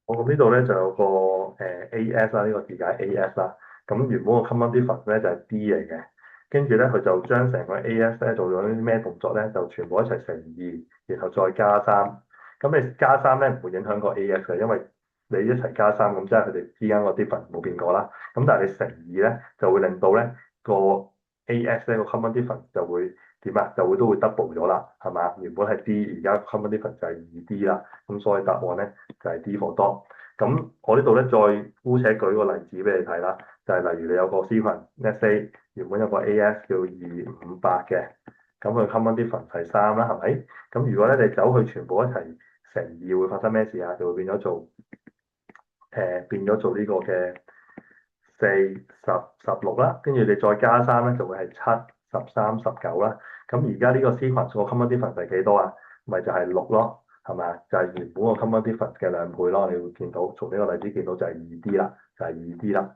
我咁呢度咧就有個AS 啦，呢個字解 AS 啦。咁原本個 common difference 咧就係 D 嚟嘅，跟住咧佢就將成個 AS 咧做咗啲咩動作咧，就全部一齊乘二，然後再加三。咁你加三咧唔會影響個 AS 嘅，因為你一齊加三，咁即係佢哋之間個 difference 冇變過啦。咁但係你乘二咧就會令到咧個 AS 咧個 common difference 就會點啊？就會都會 double 咗啦，係嘛？原本係 D，而家 common difference 就係二 D 啦。咁所以答案咧就係 D for dog。咁我呢度咧再姑且舉個例子俾你睇啦，就係例如你有個 C 群，let's say 原本有個 AS 叫258嘅，咁佢 common difference 係三啦，係咪？咁如果咧你走去全部一齊乘二，會發生咩事啊？就會變咗做呢個嘅4、10、16啦，跟住你再加三咧就會係7、13、19啦。咁而家呢個 C 群個 common difference 係幾多啊？咪就係六咯。係咪啊？就係原本個 common difference 嘅兩倍咯，你會見到從呢個例子見到就係二 D 啦，就係二 D 啦。